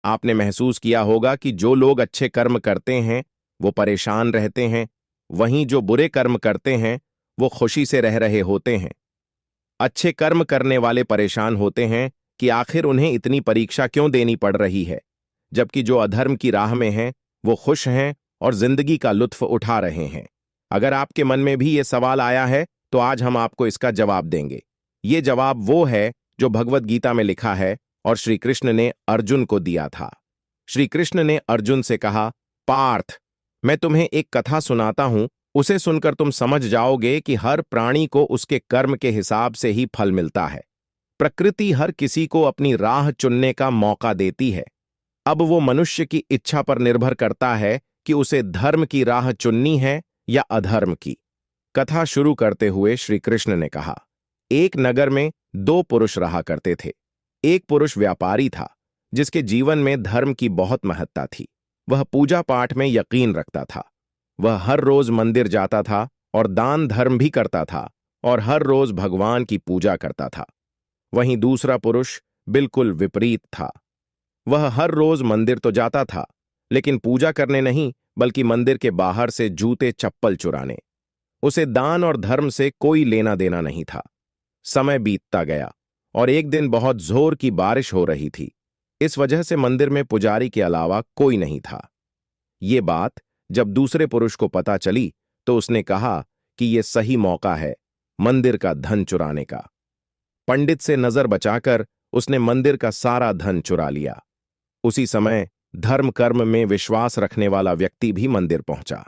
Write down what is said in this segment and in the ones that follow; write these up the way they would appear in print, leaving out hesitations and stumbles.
आपने महसूस किया होगा कि जो लोग अच्छे कर्म करते हैं वो परेशान रहते हैं, वहीं जो बुरे कर्म करते हैं वो खुशी से रह रहे होते हैं। अच्छे कर्म करने वाले परेशान होते हैं कि आखिर उन्हें इतनी परीक्षा क्यों देनी पड़ रही है, जबकि जो अधर्म की राह में हैं वो खुश हैं और जिंदगी का लुत्फ उठा रहे हैं। अगर आपके मन में भी ये सवाल आया है तो आज हम आपको इसका जवाब देंगे। ये जवाब वो है जो भगवत गीता में लिखा है और श्री कृष्ण ने अर्जुन को दिया था। श्री कृष्ण ने अर्जुन से कहा, पार्थ, मैं तुम्हें एक कथा सुनाता हूं, उसे सुनकर तुम समझ जाओगे कि हर प्राणी को उसके कर्म के हिसाब से ही फल मिलता है। प्रकृति हर किसी को अपनी राह चुनने का मौका देती है। अब वो मनुष्य की इच्छा पर निर्भर करता है कि उसे धर्म की राह चुननी है या अधर्म की। कथा शुरू करते हुए श्री कृष्ण ने कहा, एक नगर में दो पुरुष रहा करते थे। एक पुरुष व्यापारी था जिसके जीवन में धर्म की बहुत महत्ता थी। वह पूजा पाठ में यकीन रखता था। वह हर रोज मंदिर जाता था और दान धर्म भी करता था और हर रोज भगवान की पूजा करता था। वहीं दूसरा पुरुष बिल्कुल विपरीत था। वह हर रोज मंदिर तो जाता था, लेकिन पूजा करने नहीं बल्कि मंदिर के बाहर से जूते चप्पल चुराने। उसे दान और धर्म से कोई लेना देना नहीं था। समय बीतता गया और एक दिन बहुत जोर की बारिश हो रही थी। इस वजह से मंदिर में पुजारी के अलावा कोई नहीं था। ये बात जब दूसरे पुरुष को पता चली तो उसने कहा कि यह सही मौका है मंदिर का धन चुराने का। पंडित से नजर बचाकर उसने मंदिर का सारा धन चुरा लिया। उसी समय धर्म कर्म में विश्वास रखने वाला व्यक्ति भी मंदिर पहुंचा।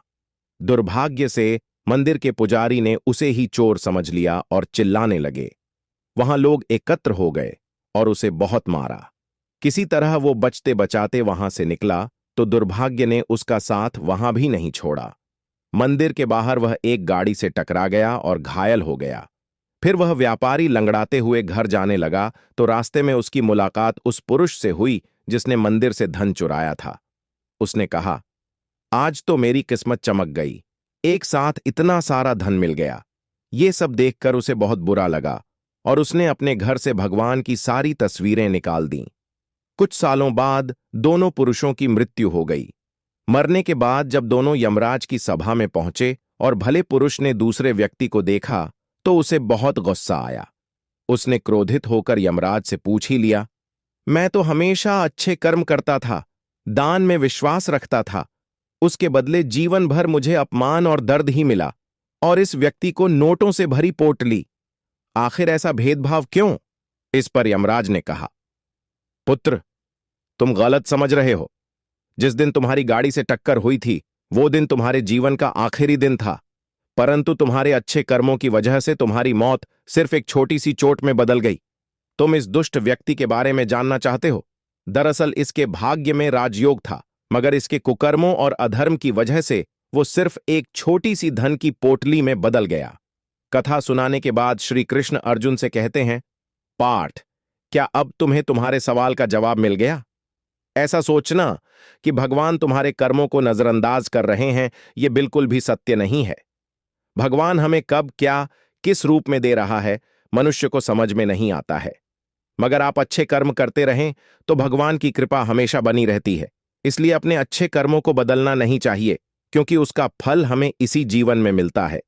दुर्भाग्य से मंदिर के पुजारी ने उसे ही चोर समझ लिया और चिल्लाने लगे। वहां लोग एकत्र हो गए और उसे बहुत मारा। किसी तरह वो बचते बचाते वहां से निकला तो दुर्भाग्य ने उसका साथ वहां भी नहीं छोड़ा। मंदिर के बाहर वह एक गाड़ी से टकरा गया और घायल हो गया। फिर वह व्यापारी लंगड़ाते हुए घर जाने लगा तो रास्ते में उसकी मुलाकात उस पुरुष से हुई जिसने मंदिर से धन चुराया था। उसने कहा, आज तो मेरी किस्मत चमक गई, एक साथ इतना सारा धन मिल गया। ये सब देखकर उसे बहुत बुरा लगा और उसने अपने घर से भगवान की सारी तस्वीरें निकाल दीं। कुछ सालों बाद दोनों पुरुषों की मृत्यु हो गई। मरने के बाद जब दोनों यमराज की सभा में पहुंचे और भले पुरुष ने दूसरे व्यक्ति को देखा तो उसे बहुत गुस्सा आया। उसने क्रोधित होकर यमराज से पूछ ही लिया, मैं तो हमेशा अच्छे कर्म करता था, दान में विश्वास रखता था, उसके बदले जीवन भर मुझे अपमान और दर्द ही मिला और इस व्यक्ति को नोटों से भरी पोटली। आखिर ऐसा भेदभाव क्यों? इस पर यमराज ने कहा, पुत्र, तुम गलत समझ रहे हो। जिस दिन तुम्हारी गाड़ी से टक्कर हुई थी वो दिन तुम्हारे जीवन का आखिरी दिन था, परंतु तुम्हारे अच्छे कर्मों की वजह से तुम्हारी मौत सिर्फ एक छोटी सी चोट में बदल गई। तुम इस दुष्ट व्यक्ति के बारे में जानना चाहते हो? दरअसल इसके भाग्य में राजयोग था, मगर इसके कुकर्मों और अधर्म की वजह से वो सिर्फ एक छोटी सी धन की पोटली में बदल गया। कथा सुनाने के बाद श्री कृष्ण अर्जुन से कहते हैं, पार्थ, क्या अब तुम्हें तुम्हारे सवाल का जवाब मिल गया? ऐसा सोचना कि भगवान तुम्हारे कर्मों को नजरअंदाज कर रहे हैं, यह बिल्कुल भी सत्य नहीं है। भगवान हमें कब क्या किस रूप में दे रहा है मनुष्य को समझ में नहीं आता है, मगर आप अच्छे कर्म करते रहें तो भगवान की कृपा हमेशा बनी रहती है। इसलिए अपने अच्छे कर्मों को बदलना नहीं चाहिए, क्योंकि उसका फल हमें इसी जीवन में मिलता है।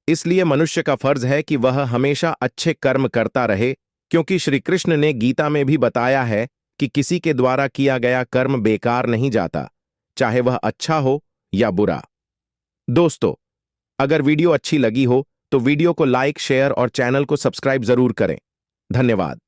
इसलिए मनुष्य का फर्ज है कि वह हमेशा अच्छे कर्म करता रहे, क्योंकि श्री कृष्ण ने गीता में भी बताया है कि किसी के द्वारा किया गया कर्म बेकार नहीं जाता, चाहे वह अच्छा हो या बुरा। दोस्तों, अगर वीडियो अच्छी लगी हो तो वीडियो को लाइक, शेयर और चैनल को सब्सक्राइब जरूर करें। धन्यवाद।